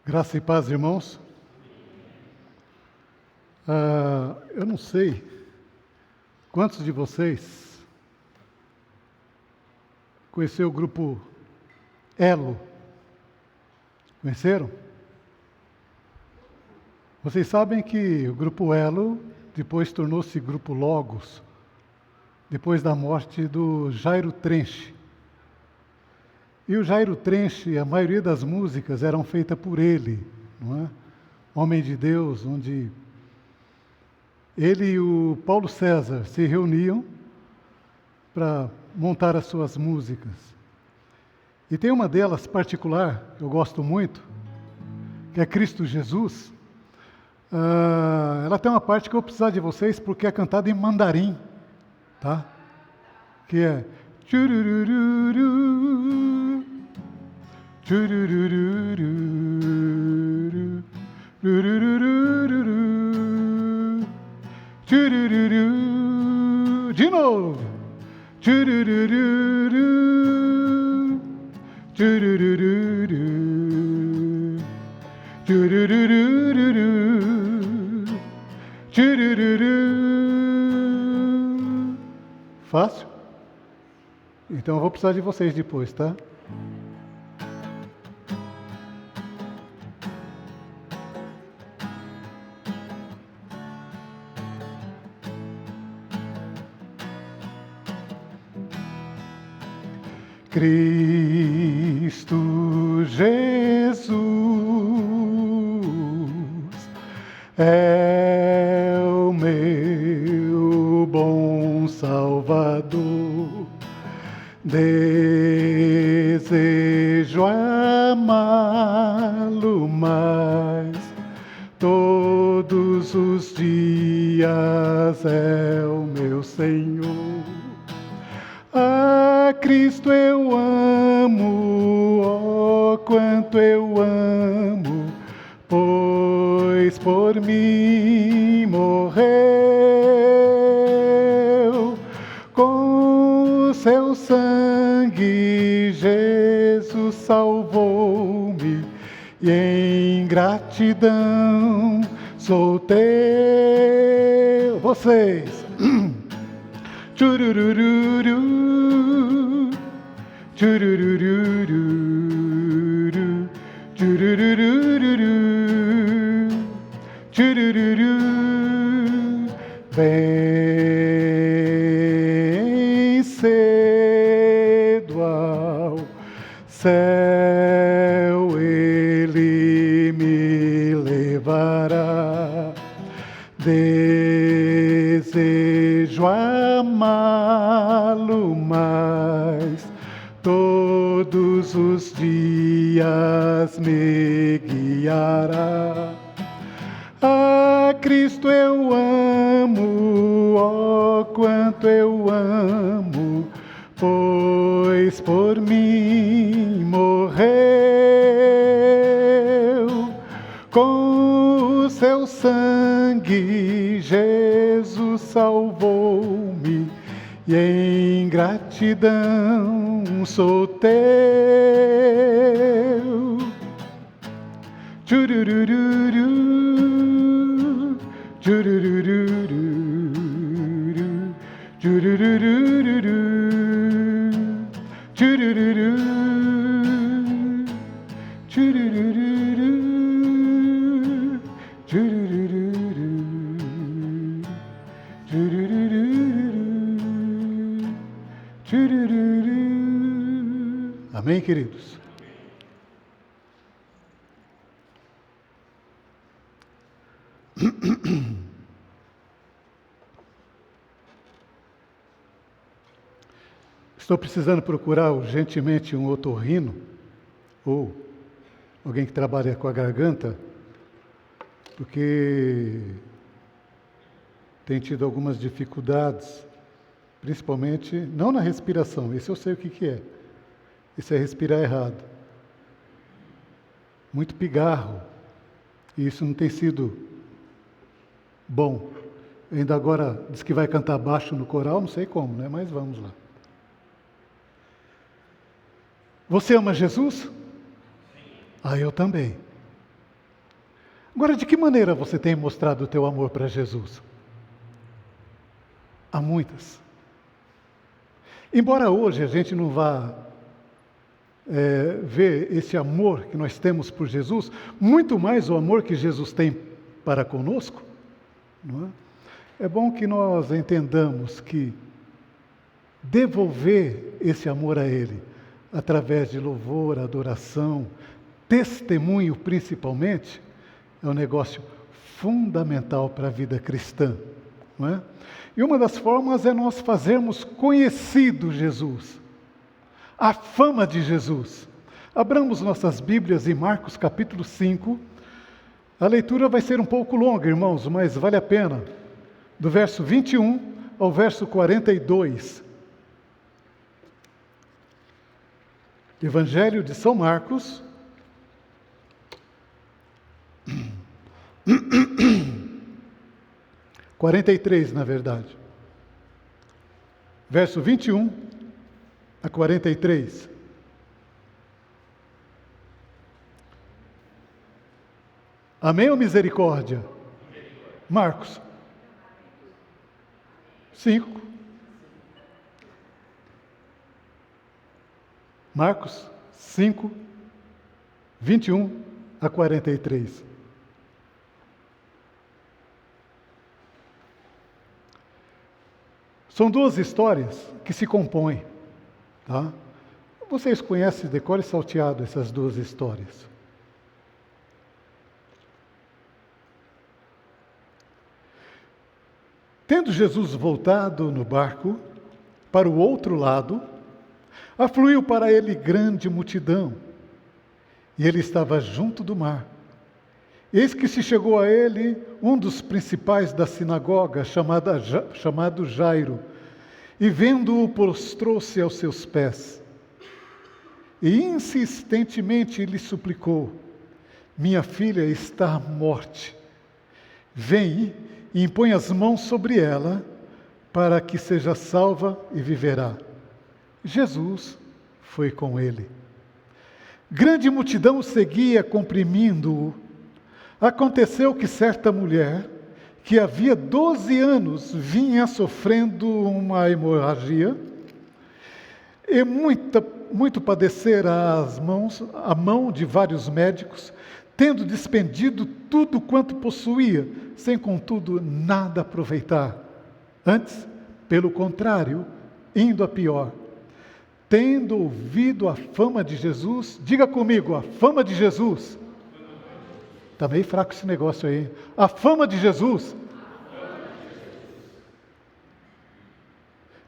Graça e paz, irmãos. Eu não sei quantos de vocês conheceram o grupo Elo. Conheceram? Vocês sabem que o grupo Elo depois tornou-se grupo Logos, depois da morte do Jairo Trench. E o Jairo Trench, a maioria das músicas eram feitas por ele, não é? Homem de Deus, onde ele e o Paulo César se reuniam para montar as suas músicas. E tem uma delas particular, que eu gosto muito, que é Cristo Jesus. Ela tem uma parte que eu vou precisar de vocês, porque é cantada em mandarim, tá? Que é tchururururu, tchururururu, rururururu, tchurururu, de novo, tchururururu, tchururururu, tchururururu, tchurururu. Fácil? Então eu vou precisar de vocês depois, tá? Cristo Jesus é o meu bom Salvador. Desejo amá-lo mais todos os dias, é o meu Senhor. A Cristo eu amo, oh, quanto eu amo, pois por mim morreu. Com seu sangue Jesus salvou-me, e em gratidão sou teu. Vocês. Tchururururu, tchururururu, tchururururu, tchurururu. Bem cedo ao céu ele me levará. Desejo amá-lo mais todos os dias me guiará. A Cristo eu amo, oh, quanto eu amo, pois por mim morreu. Com o seu sangue Jesus salvou-me, e em gratidão sou teu. Tchururururu, tchururururu, tchururururu, tchurururu, tchurururu, tchurururu, tchurururu, tchurururu. Amém, queridos? Estou precisando procurar urgentemente um otorrino, ou alguém que trabalha com a garganta, porque tem tido algumas dificuldades, principalmente, não na respiração, isso eu sei o que é. Isso é respirar errado. Muito pigarro, e isso não tem sido bom. Ainda agora diz que vai cantar baixo no coral, não sei como, né? Mas vamos lá. Você ama Jesus? Sim. Eu também. Agora, de que maneira você tem mostrado o teu amor para Jesus? Há muitas. Embora hoje a gente não vá ver esse amor que nós temos por Jesus, muito mais o amor que Jesus tem para conosco, não é? É bom que nós entendamos que devolver esse amor a Ele, através de louvor, adoração, testemunho principalmente, é um negócio fundamental para a vida cristã, não é? E uma das formas é nós fazermos conhecido Jesus, a fama de Jesus. Abramos nossas Bíblias em Marcos capítulo 5. A leitura vai ser um pouco longa, irmãos, mas vale a pena. Do verso 21 ao verso 42. Evangelho de São Marcos. Quarenta e três, na verdade. Verso 21 a 43. Amém ou misericórdia? Marcos 5. Marcos 5, 21 a 43. São duas histórias que se compõem, tá? Vocês conhecem de cor e salteado essas duas histórias. Tendo Jesus voltado no barco para o outro lado, afluiu para ele grande multidão, e ele estava junto do mar. Eis que se chegou a ele um dos principais da sinagoga, chamado Jairo, e vendo-o, prostrou-se aos seus pés, e insistentemente lhe suplicou: minha filha está à morte. Vem e impõe as mãos sobre ela, para que seja salva e viverá. Jesus foi com ele. Grande multidão o seguia, comprimindo-o. Aconteceu que certa mulher, que havia 12 anos vinha sofrendo uma hemorragia, e muito padecera a mão de vários médicos, tendo despendido tudo quanto possuía, sem contudo nada aproveitar. Antes, pelo contrário, indo a pior. Tendo ouvido a fama de Jesus, diga comigo, a fama de Jesus. Está meio fraco esse negócio aí. A fama de Jesus.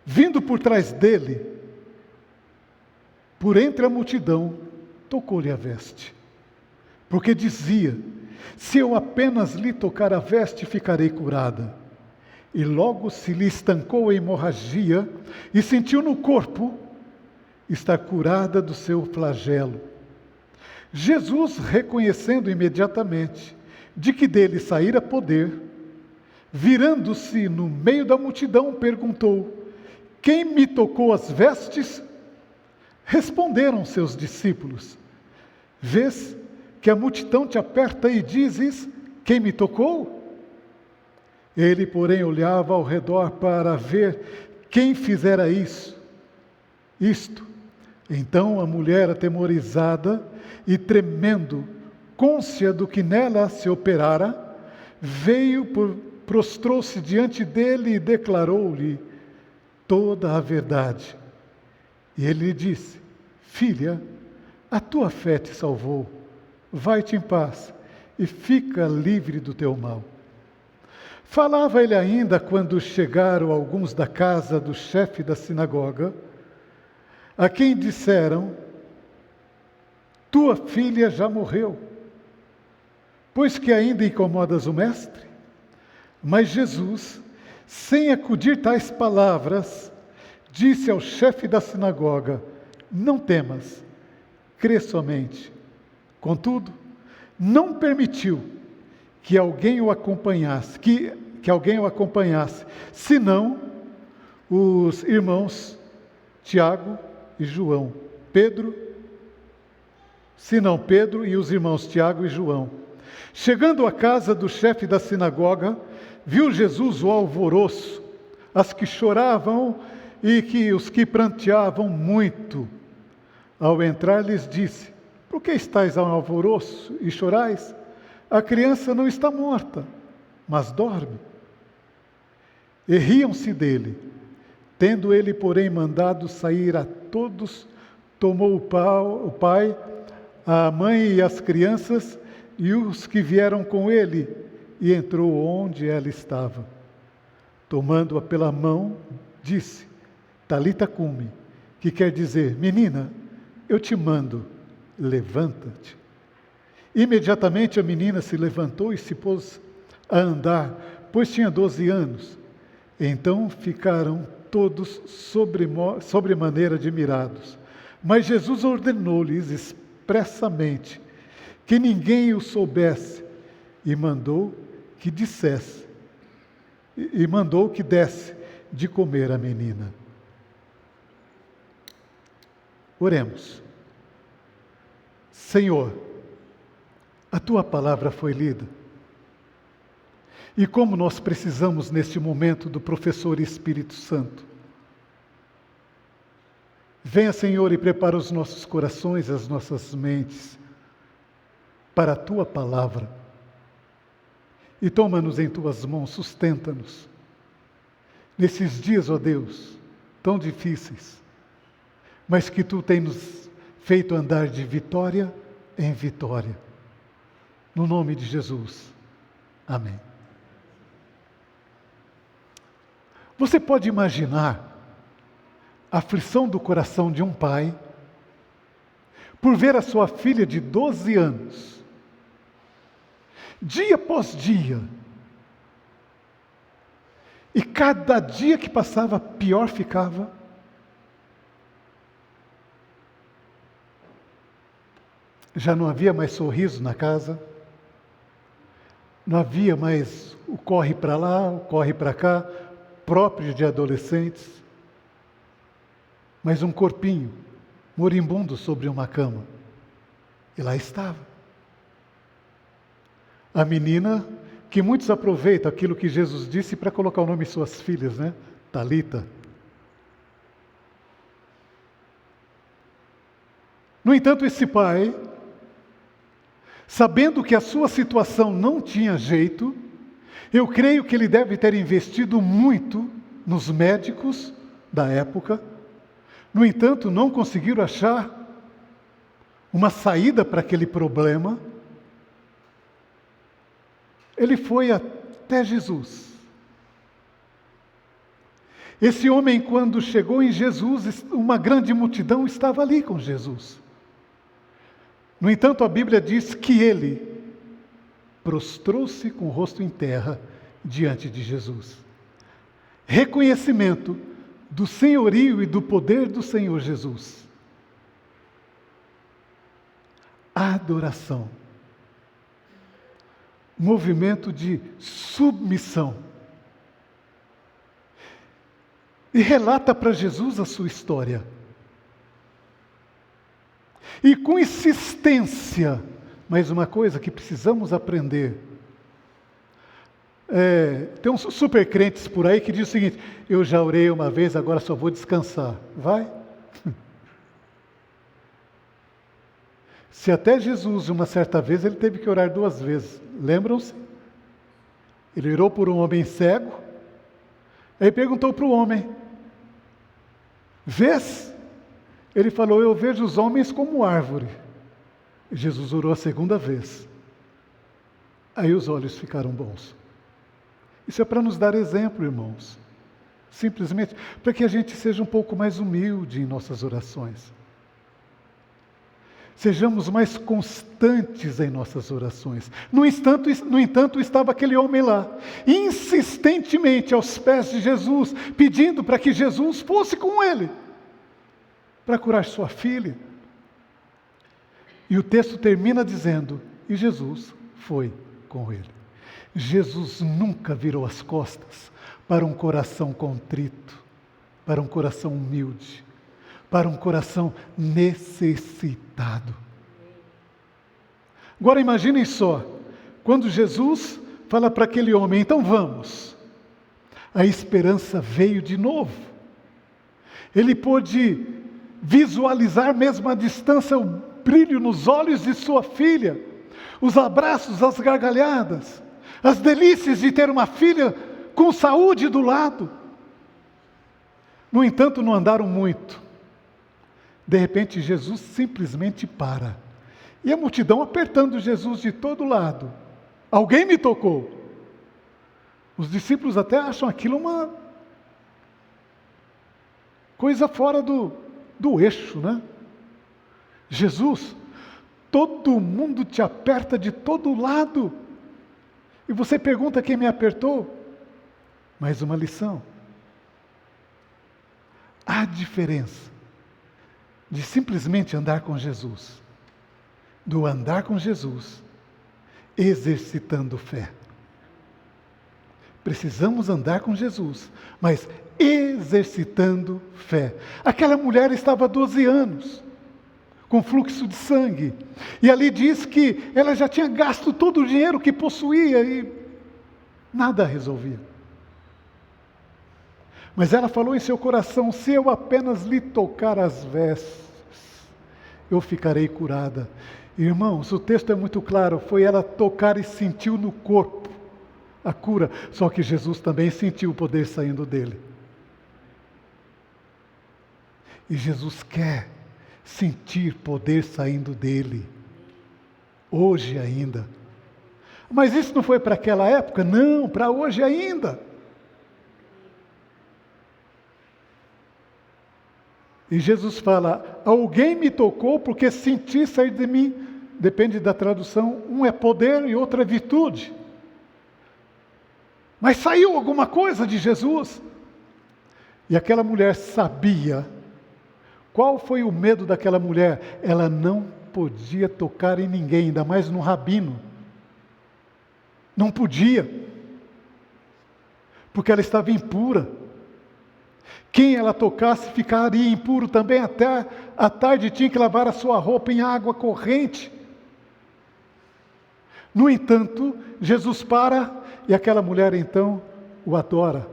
Vindo por trás dele, por entre a multidão, tocou-lhe a veste. Porque dizia: se eu apenas lhe tocar a veste, ficarei curada. E logo se lhe estancou a hemorragia, e sentiu no corpo estar curada do seu flagelo. Jesus, reconhecendo imediatamente de que dele saíra poder, virando-se no meio da multidão, perguntou: quem me tocou as vestes? Responderam seus discípulos: vês que a multidão te aperta e dizes: quem me tocou? Ele, porém, olhava ao redor para ver quem fizera isto. Então a mulher, atemorizada e tremendo, cônscia do que nela se operara, prostrou-se diante dele e declarou-lhe toda a verdade. E ele lhe disse: filha, a tua fé te salvou. Vai-te em paz e fica livre do teu mal. Falava ele ainda quando chegaram alguns da casa do chefe da sinagoga, a quem disseram: tua filha já morreu, pois que ainda incomodas o mestre? Mas Jesus, sem acudir tais palavras, disse ao chefe da sinagoga: não temas, crê somente. Contudo, não permitiu que alguém o acompanhasse, senão os irmãos Tiago e João. Pedro e os irmãos Tiago e João. Chegando à casa do chefe da sinagoga, viu Jesus o alvoroço, as que choravam e os que pranteavam muito. Ao entrar, lhes disse: por que estáis ao alvoroço e chorais? A criança não está morta, mas dorme. E riam-se dele. Tendo ele, porém, mandado sair a todos, tomou o pai, a mãe e as crianças e os que vieram com ele, e entrou onde ela estava. Tomando-a pela mão, disse: Talita cumi, que quer dizer: menina, eu te mando, levanta-te. Imediatamente a menina se levantou e se pôs a andar, pois tinha 12 anos. Então ficaram todos sobremaneira admirados. Mas Jesus ordenou-lhes expressamente que ninguém o soubesse e mandou que desse de comer à menina. Oremos. Senhor, a Tua palavra foi lida. E como nós precisamos neste momento do professor Espírito Santo. Venha, Senhor, e prepara os nossos corações e as nossas mentes para a Tua palavra. E toma-nos em Tuas mãos, sustenta-nos. Nesses dias, ó Deus, tão difíceis, mas que Tu tens nos feito andar de vitória em vitória. No nome de Jesus. Amém. Você pode imaginar a aflição do coração de um pai por ver a sua filha de 12 anos, dia após dia, e cada dia que passava, pior ficava. Já não havia mais sorriso na casa, não havia mais o corre para lá, o corre para cá, próprio de adolescentes, mas um corpinho moribundo sobre uma cama. E lá estava. A menina, que muitos aproveitam aquilo que Jesus disse para colocar o nome em suas filhas, né? Talita. No entanto, esse pai, sabendo que a sua situação não tinha jeito, eu creio que ele deve ter investido muito nos médicos da época. No entanto, não conseguiram achar uma saída para aquele problema. Ele foi até Jesus. Esse homem, quando chegou em Jesus, uma grande multidão estava ali com Jesus. No entanto, a Bíblia diz que ele prostrou-se com o rosto em terra diante de Jesus. Reconhecimento do senhorio e do poder do Senhor Jesus. Adoração. Movimento de submissão. E relata para Jesus a sua história. E com insistência, mais uma coisa que precisamos aprender. Tem uns super crentes por aí que dizem o seguinte: eu já orei uma vez, agora só vou descansar. Vai. Se até Jesus, uma certa vez, ele teve que orar 2 vezes. Lembram-se? Ele orou por um homem cego, aí perguntou para o homem: vês? Ele falou: eu vejo os homens como árvore. Jesus orou a 2ª vez. Aí os olhos ficaram bons. Isso é para nos dar exemplo, irmãos. Simplesmente para que a gente seja um pouco mais humilde em nossas orações. Sejamos mais constantes em nossas orações. No entanto, estava aquele homem lá, insistentemente aos pés de Jesus, pedindo para que Jesus fosse com ele, para curar sua filha. E o texto termina dizendo: e Jesus foi com ele. Jesus nunca virou as costas para um coração contrito, para um coração humilde, para um coração necessitado. Agora imaginem só, Quando Jesus fala para aquele homem, então vamos, a esperança veio de novo. Ele pôde visualizar mesmo à distância o brilho nos olhos de sua filha, os abraços, as gargalhadas, as delícias de ter uma filha com saúde do lado. No entanto, não andaram muito. De repente, Jesus simplesmente para. E a multidão apertando Jesus de todo lado. Alguém me tocou. Os discípulos até acham aquilo uma coisa fora do eixo, né? Jesus, todo mundo te aperta de todo lado. E você pergunta quem me apertou? Mais uma lição. Há diferença de simplesmente andar com Jesus, do andar com Jesus, exercitando fé. Precisamos andar com Jesus, mas exercitando fé. Aquela mulher estava há 12 anos, com fluxo de sangue, e ali diz que ela já tinha gasto todo o dinheiro que possuía e nada resolvia. Mas ela falou em seu coração, se eu apenas lhe tocar as vestes, eu ficarei curada. Irmãos, o texto é muito claro, foi ela tocar e sentiu no corpo a cura, só que Jesus também sentiu o poder saindo dele. E Jesus quer sentir poder saindo dele, hoje ainda. Mas isso não foi para aquela época? Não, para hoje ainda. E Jesus fala, alguém me tocou porque senti sair de mim, depende da tradução, um é poder e outro é virtude. Mas saiu alguma coisa de Jesus. E aquela mulher sabia. Qual foi o medo daquela mulher? Ela não podia tocar em ninguém, ainda mais no rabino. Não podia. Porque ela estava impura. Quem ela tocasse ficaria impuro também, até à tarde tinha que lavar a sua roupa em água corrente. No entanto, Jesus para e aquela mulher então o adora.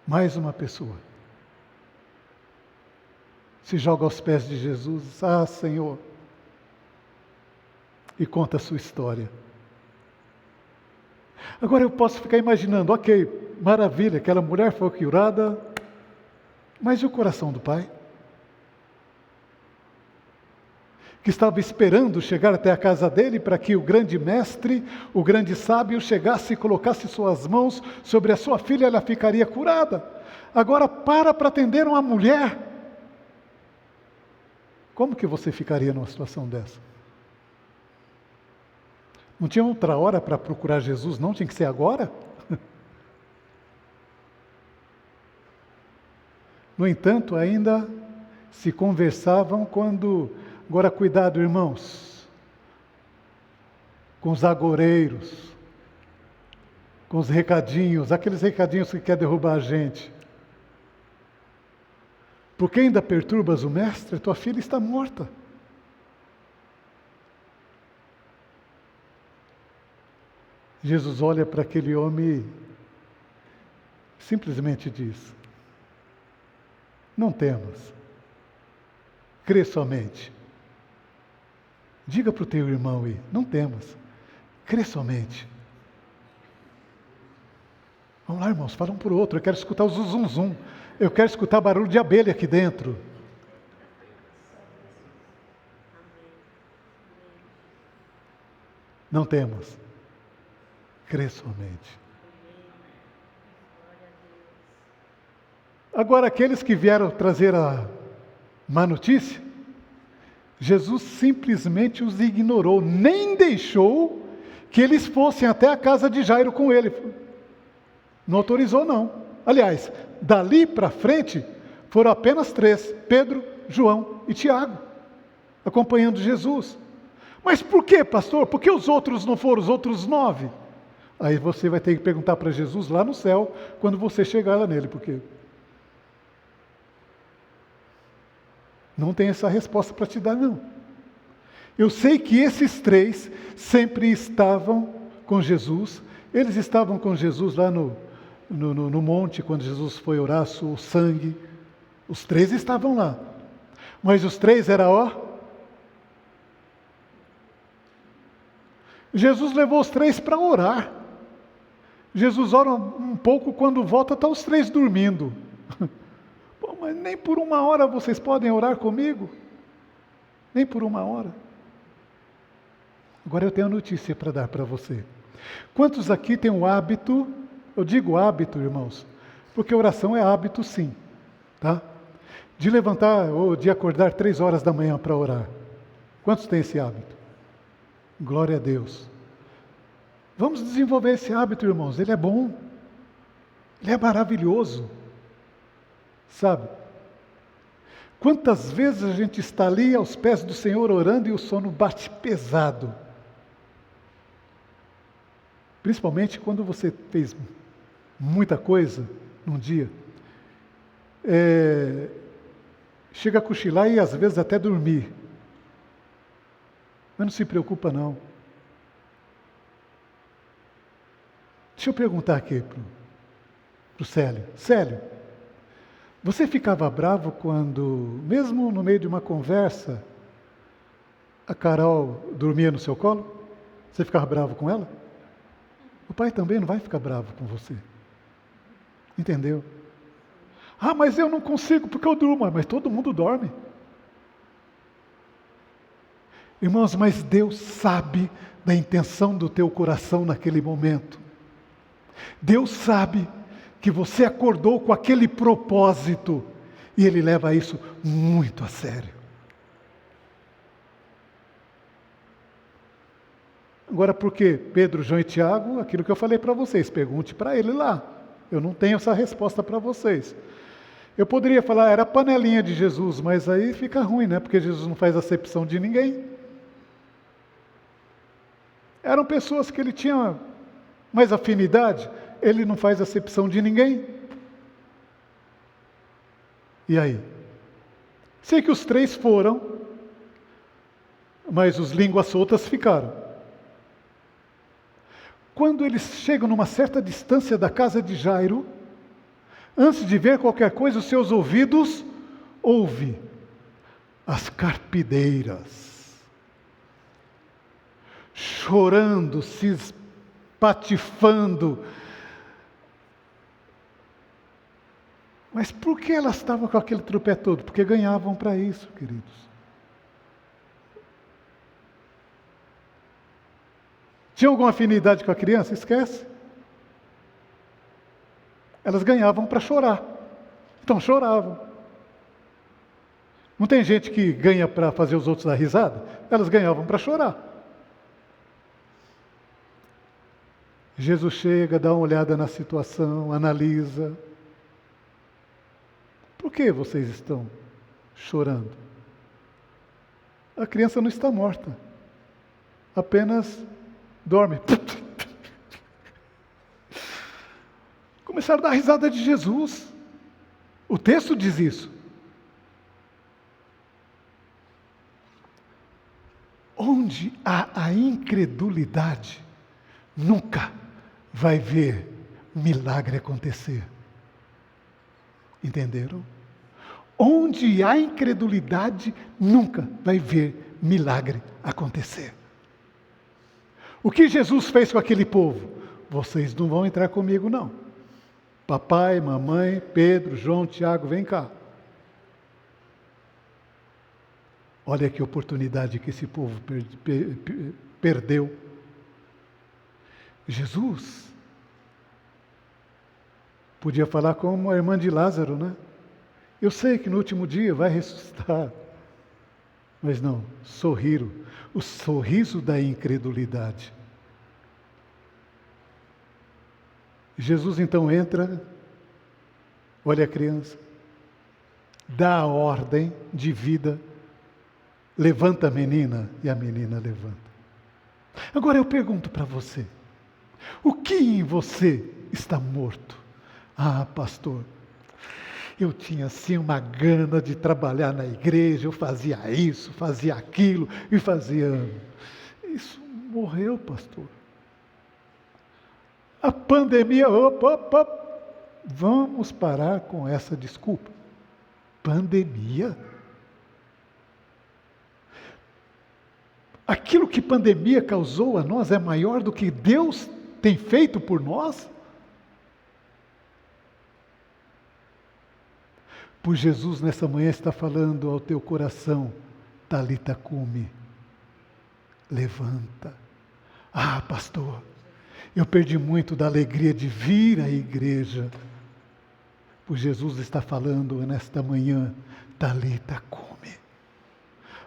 Mais uma pessoa. Se joga aos pés de Jesus, ah Senhor, e conta a sua história. Agora eu posso ficar imaginando, ok, maravilha, aquela mulher foi curada, mas e o coração do pai? Que estava esperando chegar até a casa dele para que o grande mestre, o grande sábio chegasse e colocasse suas mãos sobre a sua filha, ela ficaria curada. Agora para atender uma mulher. Como que você ficaria numa situação dessa? Não tinha outra hora para procurar Jesus, não? Tinha que ser agora? No entanto, ainda se conversavam quando... Agora, cuidado, irmãos, com os agoreiros, com os recadinhos, aqueles recadinhos que quer derrubar a gente. Porque ainda perturbas o mestre? Tua filha está morta. Jesus olha para aquele homem e simplesmente diz, não temas, crê somente. Diga para o teu irmão aí, não temas, crê somente. Vamos lá, irmãos, fala um para o outro, eu quero escutar o zum-zum-zum, eu quero escutar barulho de abelha aqui dentro. Não temas, crê somente. Agora, aqueles que vieram trazer a má notícia, Jesus simplesmente os ignorou, nem deixou que eles fossem até a casa de Jairo com ele. Não autorizou, não. Aliás, dali para frente, foram apenas 3, Pedro, João e Tiago, acompanhando Jesus. Mas por que, pastor? Por que os outros não foram, os outros 9? Aí você vai ter que perguntar para Jesus lá no céu, quando você chegar lá nele, porque... Não tem essa resposta para te dar, não. Eu sei que esses 3 sempre estavam com Jesus, eles estavam com Jesus lá no monte, quando Jesus foi orar o sangue. Os 3 estavam lá. Mas os 3 era Jesus levou os 3 para orar. Jesus ora um pouco, quando volta, está os 3 dormindo. Pô, mas nem por 1 hora vocês podem orar comigo? Nem por 1 hora. Agora eu tenho uma notícia para dar para você. Quantos aqui têm o hábito, eu digo hábito, irmãos, porque oração é hábito sim, tá? De levantar ou de acordar 3 horas da manhã para orar. Quantos têm esse hábito? Glória a Deus. Vamos desenvolver esse hábito, irmãos. Ele é bom. Ele é maravilhoso. Sabe? Quantas vezes a gente está ali aos pés do Senhor orando e o sono bate pesado. Principalmente quando você fez muita coisa num dia. Chega a cochilar e às vezes até dormir. Mas não se preocupa não. Deixa eu perguntar aqui para o Célio. Célio, você ficava bravo quando, mesmo no meio de uma conversa, a Carol dormia no seu colo? Você ficava bravo com ela? O pai também não vai ficar bravo com você. Entendeu? Ah, mas eu não consigo porque eu durmo. Mas todo mundo dorme. Irmãos, mas Deus sabe da intenção do teu coração naquele momento. Deus sabe que você acordou com aquele propósito e Ele leva isso muito a sério. Agora, por que Pedro, João e Tiago, aquilo que eu falei para vocês, pergunte para ele lá. Eu não tenho essa resposta para vocês. Eu poderia falar, era a panelinha de Jesus, mas aí fica ruim, né? Porque Jesus não faz acepção de ninguém. Eram pessoas que ele tinha mais afinidade, ele não faz acepção de ninguém. E aí? Sei que os 3 foram, mas os línguas soltas ficaram. Quando eles chegam numa certa distância da casa de Jairo, antes de ver qualquer coisa, os seus ouvidos ouvem as carpideiras, chorando, se espatifando. Mas por que elas estavam com aquele tropé todo? Porque ganhavam para isso, queridos. Tinha alguma afinidade com a criança? Esquece. Elas ganhavam para chorar. Então choravam. Não tem gente que ganha para fazer os outros dar risada? Elas ganhavam para chorar. Jesus chega, dá uma olhada na situação, analisa. Por que vocês estão chorando? A criança não está morta. Apenas dorme. Começaram a dar risada de Jesus. O texto diz isso. Onde há a incredulidade, nunca vai ver milagre acontecer. Entenderam? Onde há incredulidade, nunca vai ver milagre acontecer. O que Jesus fez com aquele povo? Vocês não vão entrar comigo, não. Papai, mamãe, Pedro, João, Tiago, vem cá. Olha que oportunidade que esse povo perdeu. Jesus podia falar como a irmã de Lázaro, né? Eu sei que no último dia vai ressuscitar. Mas não, sorriram. O sorriso da incredulidade. Jesus então entra, olha a criança, dá a ordem de vida, levanta a menina, e a menina levanta. Agora eu pergunto para você, o que em você está morto? Ah, pastor, eu tinha assim uma gana de trabalhar na igreja, eu fazia isso, fazia aquilo, e fazia... Isso morreu, pastor. A pandemia, opa, vamos parar com essa desculpa. Pandemia? Aquilo que pandemia causou a nós é maior do que Deus tem feito por nós? Pois Jesus nessa manhã está falando ao teu coração, Talita cumi, levanta. Ah, pastor, eu perdi muito da alegria de vir à igreja. Pois Jesus está falando nesta manhã, Talita cumi.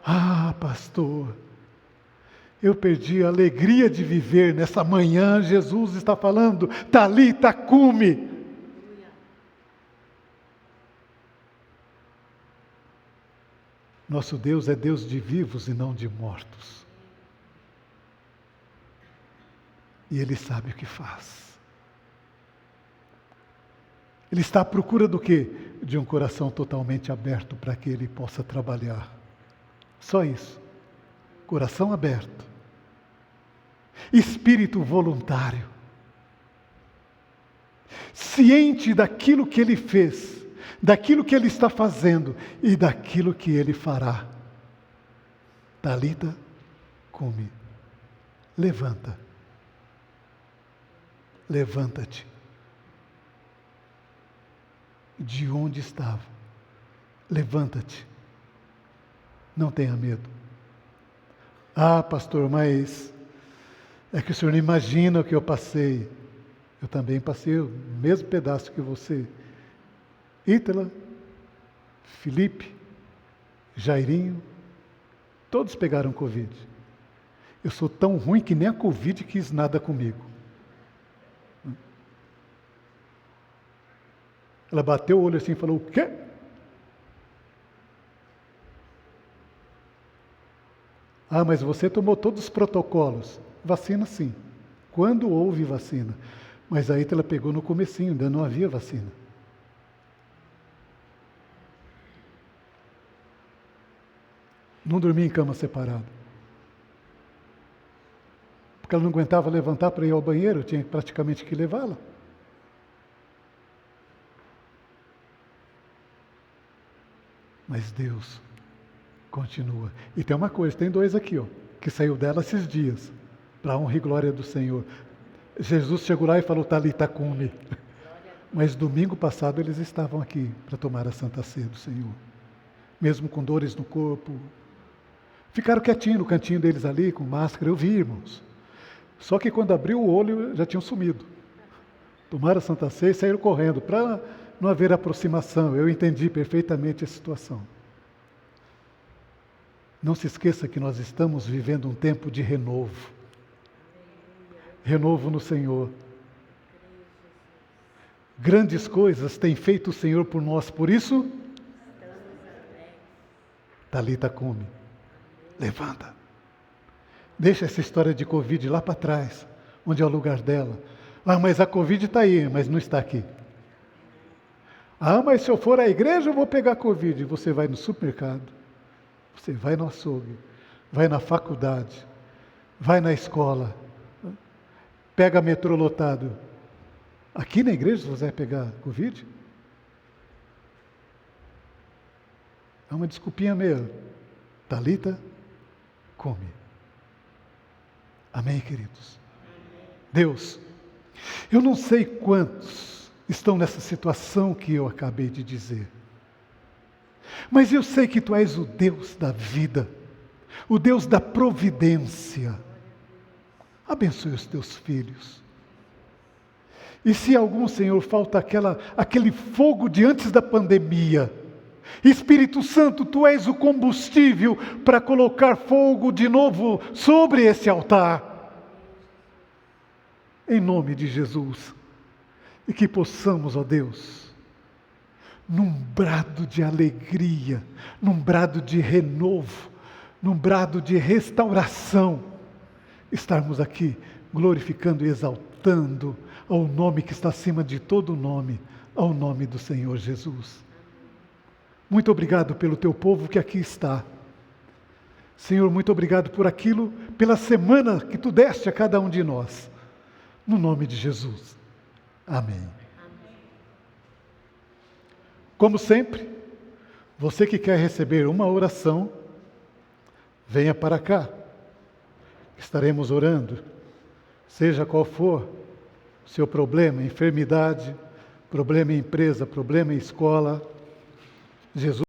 Ah, pastor, eu perdi a alegria de viver nessa manhã. Jesus está falando, Talita cumi. Nosso Deus é Deus de vivos e não de mortos. E Ele sabe o que faz. Ele está à procura do quê? De um coração totalmente aberto para que Ele possa trabalhar. Só isso. Coração aberto. Espírito voluntário. Ciente daquilo que Ele fez, daquilo que Ele está fazendo e daquilo que Ele fará. Talita cumi. Levanta. Levanta-te. De onde estava? Levanta-te. Não tenha medo. Ah, pastor, mas é que o senhor não imagina o que eu passei. Eu também passei o mesmo pedaço que você. Ítala, Felipe, Jairinho, todos pegaram Covid. Eu sou tão ruim que nem a Covid quis nada comigo. Ela bateu o olho assim e falou, o quê? Ah, mas você tomou todos os protocolos. Vacina sim, quando houve vacina. Mas a Ítala pegou no comecinho, ainda não havia vacina. Não dormia em cama separada. Porque ela não aguentava levantar para ir ao banheiro, eu tinha praticamente que levá-la. Mas Deus continua. E tem uma coisa, tem dois aqui, que saiu dela esses dias, para a honra e glória do Senhor. Jesus chegou lá e falou, Talita cumi. Mas domingo passado eles estavam aqui para tomar a Santa Ceia do Senhor. Mesmo com dores no corpo. Ficaram quietinhos no cantinho deles ali, com máscara, eu vi, irmãos. Só que quando abriu o olho, já tinham sumido. Tomaram a Santa Ceia e saíram correndo, para não haver aproximação. Eu entendi perfeitamente a situação. Não se esqueça que nós estamos vivendo um tempo de renovo. Renovo no Senhor. Grandes coisas tem feito o Senhor por nós, por isso, Talita cumi. Levanta. Deixa essa história de Covid lá para trás, onde é o lugar dela. Ah, mas a Covid está aí, mas não está aqui. Ah, mas se eu for à igreja eu vou pegar Covid. Você vai no supermercado, você vai no açougue, vai na faculdade, vai na escola, pega metrô lotado. Aqui na igreja você vai pegar Covid? É uma desculpinha meio. Talita cumi. Amém, queridos? Deus, eu não sei quantos estão nessa situação que eu acabei de dizer. Mas eu sei que Tu és o Deus da vida, o Deus da providência. Abençoe os Teus filhos. E se algum, Senhor, falta aquele fogo de antes da pandemia, Espírito Santo, Tu és o combustível para colocar fogo de novo sobre esse altar. Em nome de Jesus. E que possamos, ó Deus, num brado de alegria, num brado de renovo, num brado de restauração, estarmos aqui glorificando e exaltando ao nome que está acima de todo nome, ao nome do Senhor Jesus. Muito obrigado pelo Teu povo que aqui está. Senhor, muito obrigado por aquilo, pela semana que Tu deste a cada um de nós. no nome de Jesus. Amém. Como sempre, você que quer receber uma oração, venha para cá. Estaremos orando, seja qual for o seu problema, enfermidade, problema em empresa, problema em escola. Jesus